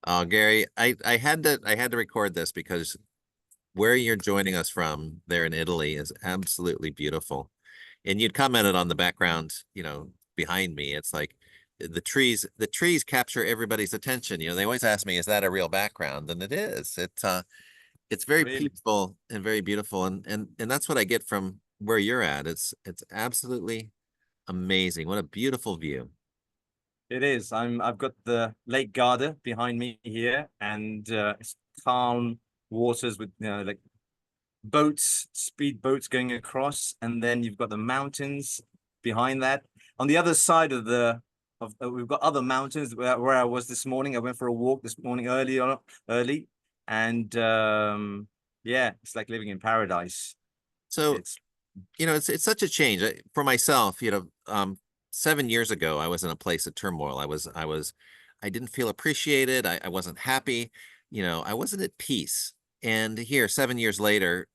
Oh, Gary, I had to record this because where you're joining us from there in Italy is absolutely beautiful. And you'd commented on the background, behind me. It's like the trees capture everybody's attention. They always ask me, is that a real background? And it is. It's very Really, peaceful and very beautiful. And that's what I get from where you're at. It's absolutely amazing. What a beautiful view. it is. I've got the Lake Garda behind me here, and it's calm waters with like boats, speed boats going across, and then you've got the mountains behind that. On the other side of we've got other mountains where I was this morning. I went for a walk this morning early, and yeah, it's like living in paradise. So It's it's such a change. For myself. 7 years ago, I was in a place of turmoil. I didn't feel appreciated. I wasn't happy. I wasn't at peace. And here, 7 years later,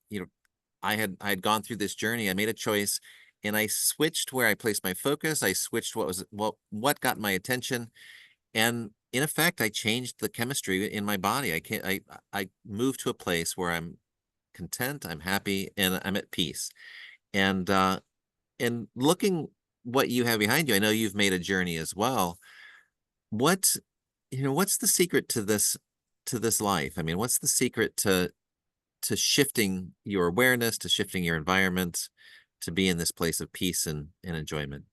I had gone through this journey. I made a choice, and I switched where I placed my focus. I switched what got my attention, and in effect, I changed the chemistry in my body. I moved to a place where I'm content, I'm happy, and I'm at peace. And looking what you have behind you, I know you've made a journey as well. What, what's the secret to this life? I mean, what's the secret to shifting your awareness, to shifting your environment, to be in this place of peace and enjoyment?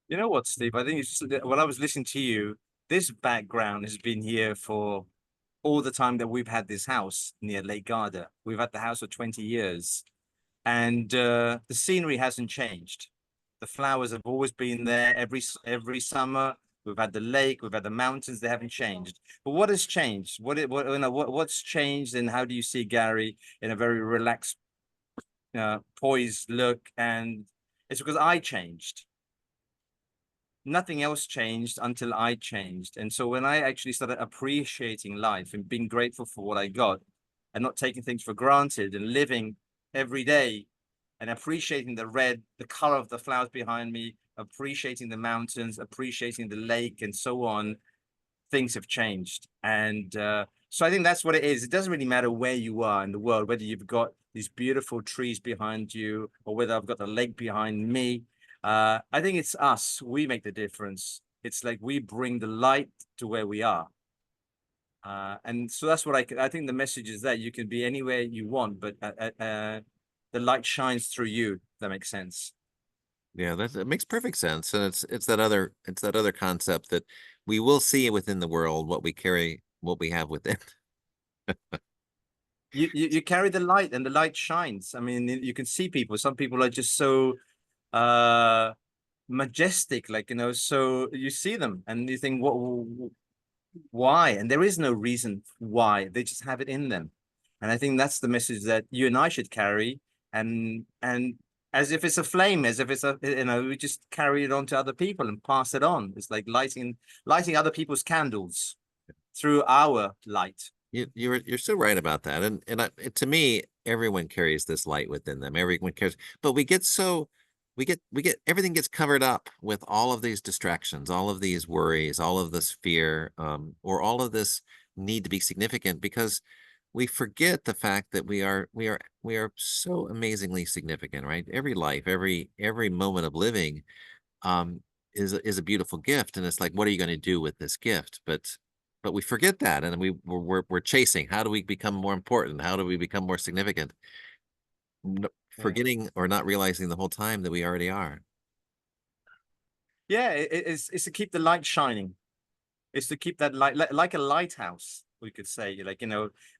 You know what, Steve? I think it's just that when I was listening to you, this background has been here for all the time that we've had this house near Lake Garda. We've had the house for 20 years, and the scenery hasn't changed. The flowers have always been there every summer. We've had the lake, we've had the mountains. They haven't changed. But what has changed? What's changed, and how do you see Gary in a very relaxed, poised look? And it's because I changed. Nothing else changed until I changed. And so when I actually started appreciating life and being grateful for what I got and not taking things for granted and living every day and appreciating the color of the flowers behind me, appreciating the mountains, appreciating the lake, and so on, things have changed. And so I think that's what it is. It doesn't really matter where you are in the world, whether you've got these beautiful trees behind you or whether I've got the lake behind me. I think it's us. We make the difference. It's like we bring the light to where we are. And so that's what I think the message is that you can be anywhere you want, but the light shines through you. If that makes sense. Yeah, that makes perfect sense. And it's that other concept that we will see within the world what we carry, what we have within. You carry the light and the light shines. I mean, you can see people. Some people are just so uh majestic, like, so you see them and you think, why? And there is no reason why. They just have it in them. And I think that's the message that you and I should carry, and as if it's a flame, as if it's we just carry it on to other people and pass it on. It's like lighting other people's candles through our light. You're so right about that. To me, everyone carries this light within them. Everyone cares, but we get everything gets covered up with all of these distractions, all of these worries, all of this fear, or all of this need to be significant, because we forget the fact that we are so amazingly significant, right? Every life, every moment of living, um, is a beautiful gift, and it's like, what are you going to do with this gift? But we forget that, and we're chasing. How do we become more important? How do we become more significant? Yeah. Forgetting or not realizing the whole time that we already are. Yeah, it's to keep the light shining. It's to keep that light like a lighthouse, we could say. Like,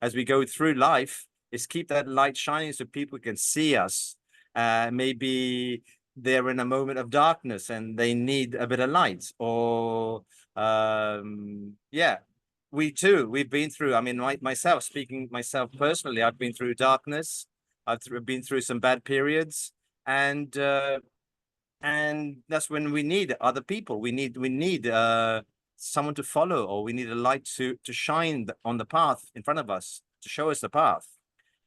as we go through life, is keep that light shining so people can see us. Maybe they're in a moment of darkness and they need a bit of light. Or yeah, we've been through. I mean, myself, speaking myself personally, I've been through darkness. I've been through some bad periods, and that's when we need other people. We need someone to follow, or we need a light to shine on the path in front of us to show us the path.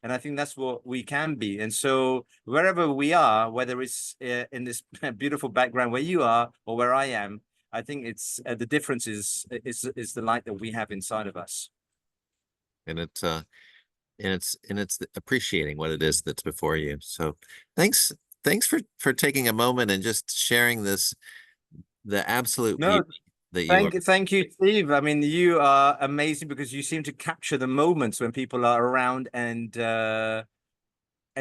And I think that's what we can be. And so wherever we are, whether it's in this beautiful background where you are or where I am, I think it's the difference is the light that we have inside of us. And it's appreciating what it is that's before you. So thanks, thanks for taking a moment and just sharing this, the absolute No, beauty that you are. thank you, Steve. I mean, you are amazing because you seem to capture the moments when people are around and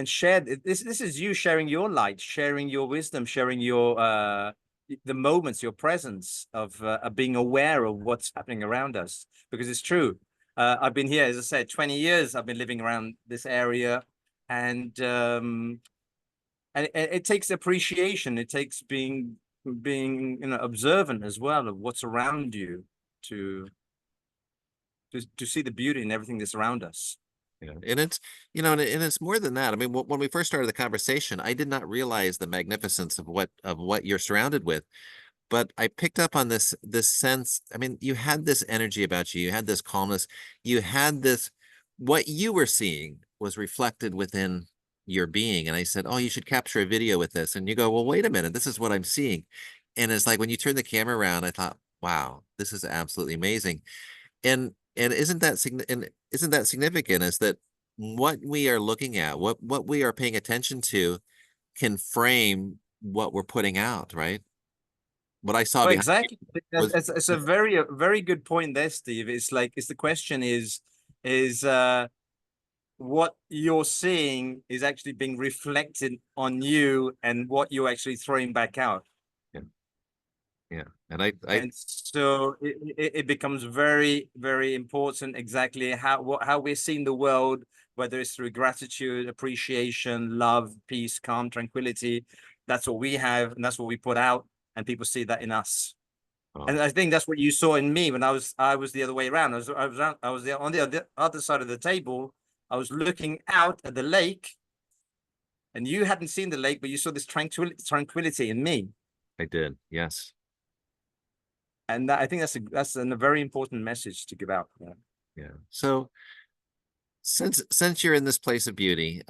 share this is you sharing your light, sharing your wisdom, sharing your the moments, your presence of being aware of what's happening around us, because it's true. I've been here, as I said, 20 years. I've been living around this area, and it takes appreciation. It takes being observant as well of what's around you to to see the beauty in everything that's around us. Yeah. And it's, and it's more than that. I mean, when we first started the conversation, I did not realize the magnificence of what you're surrounded with. But I picked up on this sense. I mean, you had this energy about you, you had this calmness, you had this, what you were seeing was reflected within your being. And I said, oh, you should capture a video with this. And you go, well, wait a minute, this is what I'm seeing. And it's like when you turn the camera around, I thought, wow, this is absolutely amazing. And isn't that significant, is that what we are looking at, what we are paying attention to can frame what we're putting out, right? What I saw Well, behind you exactly. was, It's a very good point there, Steve. It's like, it's the question is what you're seeing is actually being reflected on you and what you're actually throwing back out. yeah, yeah. And I And so it becomes very, very important exactly how we're seeing the world, whether it's through gratitude, appreciation, love, peace, calm, tranquility. That's what we have, and that's what we put out, and people see that in us. oh, And I think that's what you saw in me when I was the other way around. I was on the other side of the table. I was looking out at the lake, and you hadn't seen the lake, but you saw this tranquility in me. I did, yes. And I think that's a very important message to give out. Yeah. Yeah. So since you're in this place of beauty,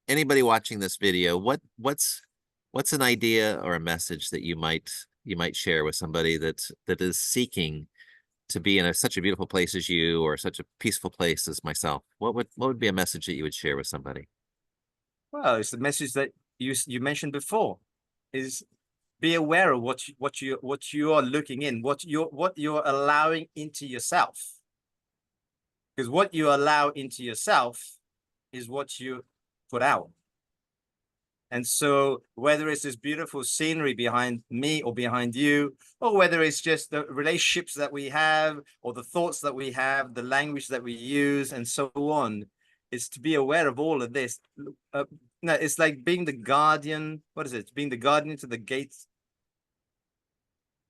anybody watching this video, what's an idea or a message that you might share with somebody that is seeking to be in such a beautiful place as you, or such a peaceful place as myself? What would be a message that you would share with somebody? Well, it's the message that you mentioned before, is be aware of what you are looking in, what you're allowing into yourself. Because what you allow into yourself is what you put out. And so whether it's this beautiful scenery behind me or behind you, or whether it's just the relationships that we have, or the thoughts that we have, the language that we use, and so on, is to be aware of all of this. No, it's like being the guardian. What is it? Being the guardian to the gates,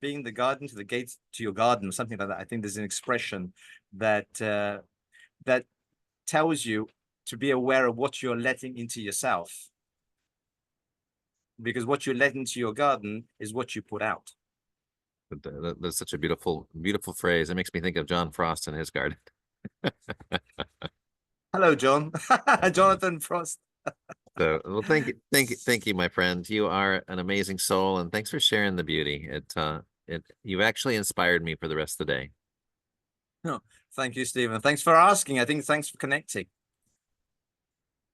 being the guardian to the gates to your garden, or something like that. I think there's an expression that that tells you to be aware of what you're letting into yourself, because what you let into your garden is what you put out. That's such a beautiful phrase. It makes me think of John Frost and his garden. Hello, John. Jonathan Frost. So, well, thank you, my friend. You are an amazing soul, and thanks for sharing the beauty. You've actually inspired me for the rest of the day. No, thank you, Stephen. Thanks for asking. I think thanks for connecting.